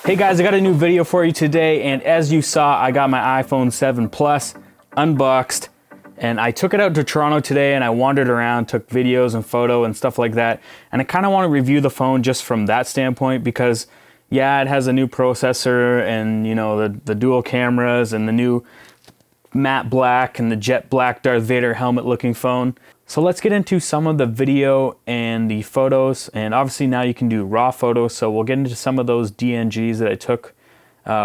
Hey guys, I got a new video for you today, and as you saw, I got my iPhone 7 Plus unboxed, and I took it out to Toronto today and I wandered around, took videos and photo and stuff like that, and I kind of want to review the phone just from that standpoint because yeah, it has a new processor and you know the dual cameras and the new matte black and the jet black Darth Vader helmet looking phone. So let's get into some of the video and the photos, and obviously now you can do raw photos, so we'll get into some of those DNGs that I took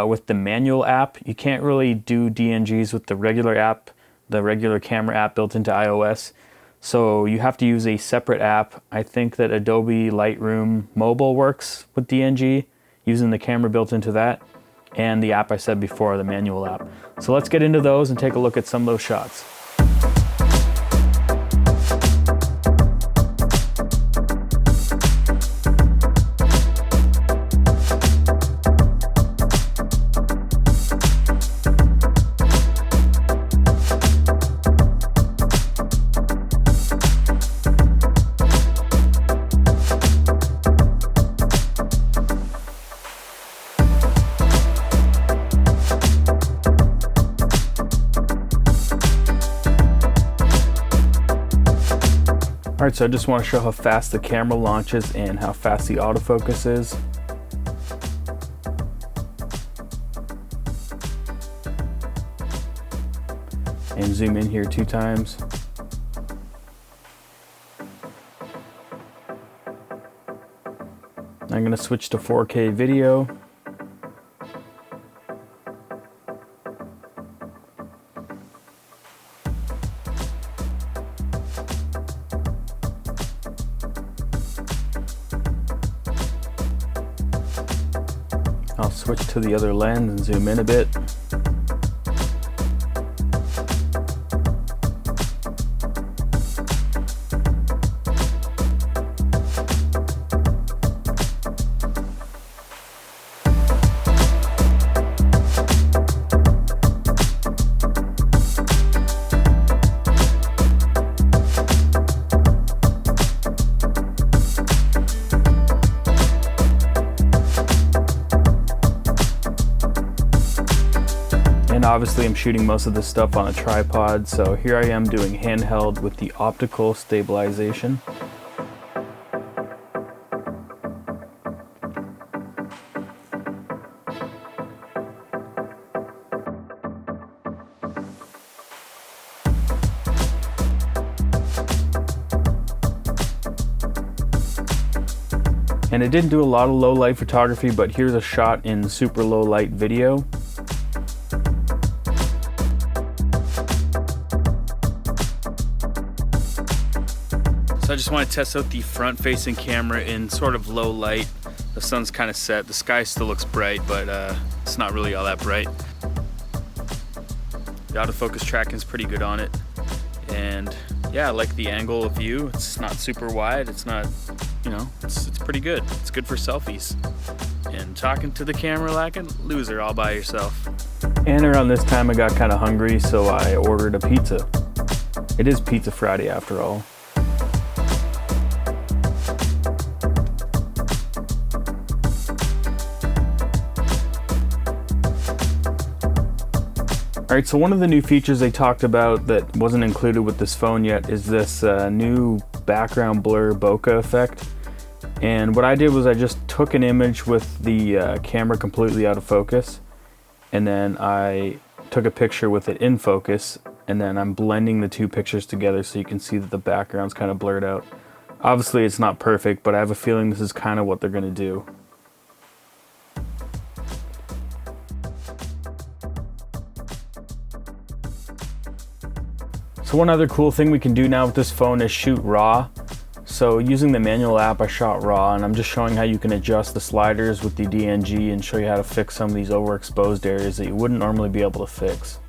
with the manual app. You can't really do DNGs with the regular app, the regular camera app built into iOS, so you have to use a separate app. I think that Adobe Lightroom Mobile works with DNG using the camera built into that, and the app I said before, the manual app. So let's get into those and take a look at some of those shots. Alright, so I just want to show how fast the camera launches and how fast the autofocus is. And zoom in here 2 times. I'm going to switch to 4K video. I'll switch to the other lens and zoom in a bit. And obviously I'm shooting most of this stuff on a tripod, so here I am doing handheld with the optical stabilization. And I didn't do a lot of low light photography, but here's a shot in super low light video. So I just want to test out the front-facing camera in sort of low light. The sun's kind of set. The sky still looks bright, but it's not really all that bright. The autofocus tracking is pretty good on it. And yeah, I like the angle of view. It's not super wide. It's not, you know, it's pretty good. It's good for selfies. And talking to the camera like a loser all by yourself. And around this time I got kind of hungry, so I ordered a pizza. It is Pizza Friday after all. Alright, so one of the new features they talked about that wasn't included with this phone yet is this new background blur bokeh effect. And what I did was I just took an image with the camera completely out of focus, and then I took a picture with it in focus, and then I'm blending the 2 pictures together so you can see that the background's kind of blurred out. Obviously it's not perfect, but I have a feeling this is kind of what they're going to do. So one other cool thing we can do now with this phone is shoot RAW. So using the manual app, I shot RAW, and I'm just showing how you can adjust the sliders with the DNG and show you how to fix some of these overexposed areas that you wouldn't normally be able to fix.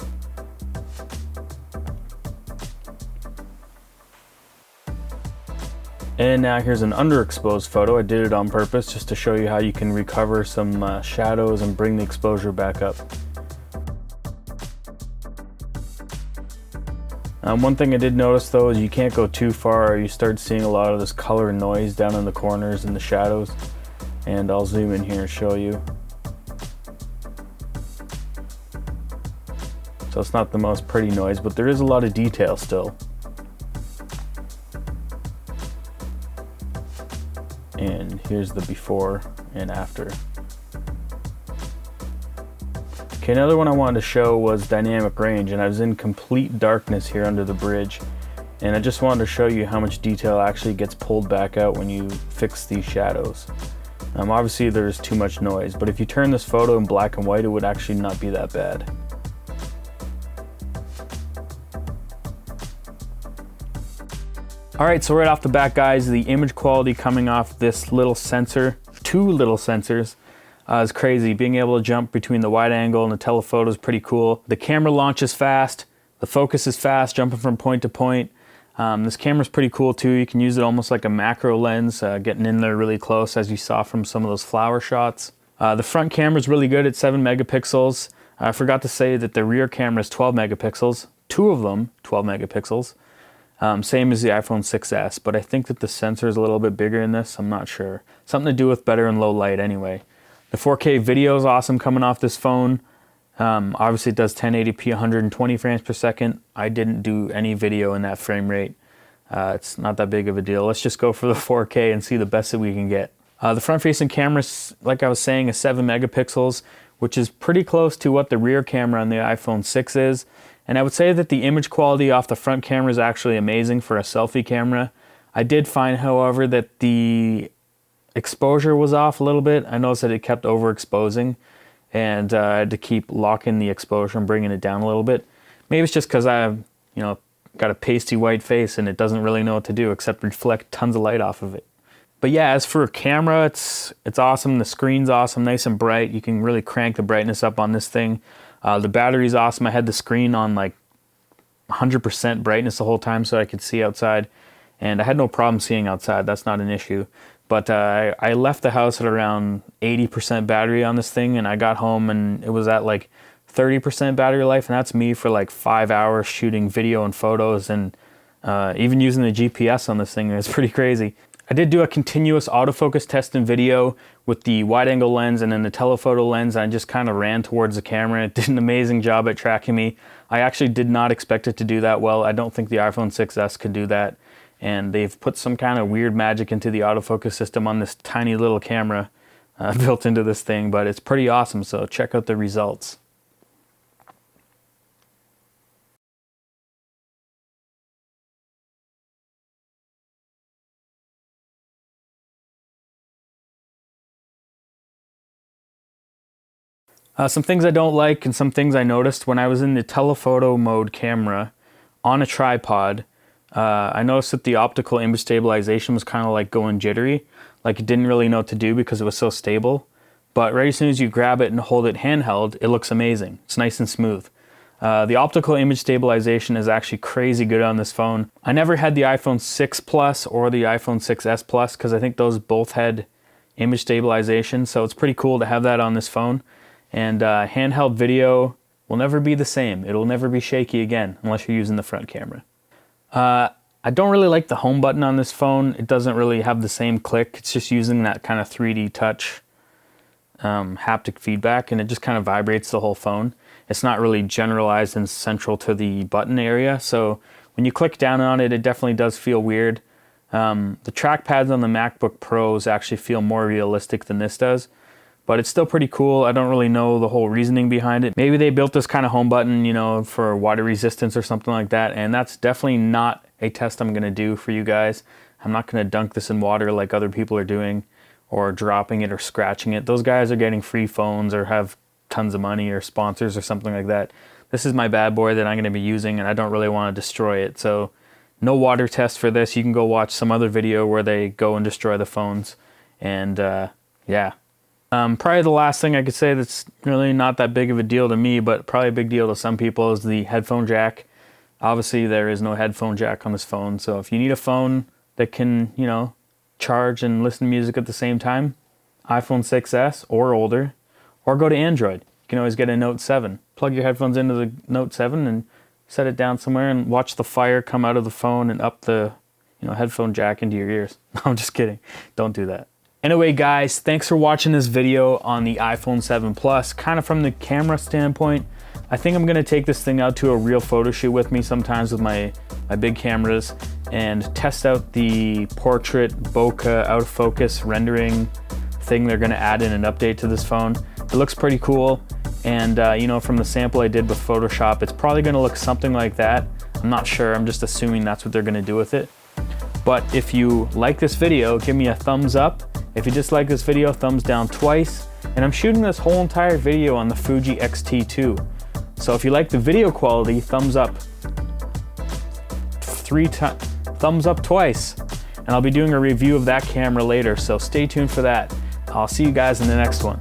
And now here's an underexposed photo. I did it on purpose just to show you how you can recover some shadows and bring the exposure back up. One thing I did notice though is you can't go too far or you start seeing a lot of this color noise down in the corners and the shadows. And I'll zoom in here and show you. so it's not the most pretty noise, but there is a lot of detail still. And here's the before and after. Okay, another one I wanted to show was dynamic range, and I was in complete darkness here under the bridge, and I just wanted to show you how much detail actually gets pulled back out when you fix these shadows. Obviously there's too much noise, but if you turn this photo in black and white, it would actually not be that bad. Alright, so right off the bat, guys, the image quality coming off this little sensor, two little sensors, is crazy. Being able to jump between the wide angle and the telephoto is pretty cool. The camera launches fast, the focus is fast, jumping from point to point. This camera's pretty cool too. You can use it almost like a macro lens, getting in there really close, as you saw from some of those flower shots. The front camera is really good at 7 megapixels. I forgot to say that the rear camera is 12 megapixels, two of them 12 megapixels. Same as the iPhone 6s, but I think that the sensor is a little bit bigger in this. I'm not sure. Something to do with better in low light anyway. The 4K video is awesome coming off this phone. Obviously it does 1080p 120 frames per second. I didn't do any video in that frame rate. It's not that big of a deal. Let's just go for the 4K and see the best that we can get. The front facing camera, like I was saying, is 7 megapixels, which is pretty close to what the rear camera on the iPhone 6 is. And I would say that the image quality off the front camera is actually amazing for a selfie camera. I did find, however, that the exposure was off a little bit. I noticed that it kept overexposing, and I had to keep locking the exposure and bringing it down a little bit. Maybe it's just because I've, got a pasty white face and it doesn't really know what to do except reflect tons of light off of it. But yeah, as for a camera, it's awesome. The screen's awesome, nice and bright. You can really crank the brightness up on this thing. The battery's awesome. I had the screen on like 100% brightness the whole time so I could see outside, and I had no problem seeing outside. That's not an issue. But I left the house at around 80% battery on this thing, and I got home and it was at like 30% battery life, and that's me for like 5 hours shooting video and photos, and even using the GPS on this thing. It's pretty crazy. I did do a continuous autofocus test in video with the wide angle lens and then the telephoto lens. I just kind of ran towards the camera. It did an amazing job at tracking me. I actually did not expect it to do that well. I don't think the iPhone 6s could do that. And they've put some kind of weird magic into the autofocus system on this tiny little camera built into this thing, but it's pretty awesome. So check out the results. Some things I don't like and some things I noticed when I was in the telephoto mode camera on a tripod. I noticed that the optical image stabilization was kind of like going jittery, like it didn't really know what to do because it was so stable. But right as soon as you grab it and hold it handheld, it looks amazing. It's nice and smooth. The optical image stabilization is actually crazy good on this phone. I never had the iPhone 6 Plus or the iPhone 6s Plus because I think those both had image stabilization, so it's pretty cool to have that on this phone. And handheld video will never be the same. It'll never be shaky again unless you're using the front camera. I don't really like the home button on this phone. It doesn't really have the same click. It's just using that kind of 3D touch haptic feedback, and it just kind of vibrates the whole phone. It's not really generalized and central to the button area, so when you click down on it, it definitely does feel weird. The trackpads on the MacBook Pros actually feel more realistic than this does. But it's still pretty cool. I don't really know the whole reasoning behind it. Maybe they built this kind of home button, for water resistance or something like that. And that's definitely not a test I'm gonna do for you guys. I'm not gonna dunk this in water like other people are doing, or dropping it or scratching it. Those guys are getting free phones or have tons of money or sponsors or something like that. This is my bad boy that I'm gonna be using, and I don't really wanna destroy it. So no water test for this. You can go watch some other video where they go and destroy the phones. And yeah. Probably the last thing I could say that's really not that big of a deal to me, but probably a big deal to some people, is the headphone jack. Obviously, there is no headphone jack on this phone, so if you need a phone that can, charge and listen to music at the same time, iPhone 6s or older, or go to Android. You can always get a Note 7. Plug your headphones into the Note 7 and set it down somewhere and watch the fire come out of the phone and up the, headphone jack into your ears. No, I'm just kidding. Don't do that. Anyway, guys, thanks for watching this video on the iPhone 7 Plus. Kind of from the camera standpoint, I think I'm gonna take this thing out to a real photo shoot with me sometimes with my big cameras and test out the portrait bokeh out of focus rendering thing they're gonna add in an update to this phone. It looks pretty cool, and you know, from the sample I did with Photoshop, it's probably gonna look something like that. I'm not sure, I'm just assuming that's what they're gonna do with it. But if you like this video, give me a thumbs up. If you dislike this video, thumbs down twice. And I'm shooting this whole entire video on the Fuji X-T2. So if you like the video quality, thumbs up thumbs up twice. And I'll be doing a review of that camera later, so stay tuned for that. I'll see you guys in the next one.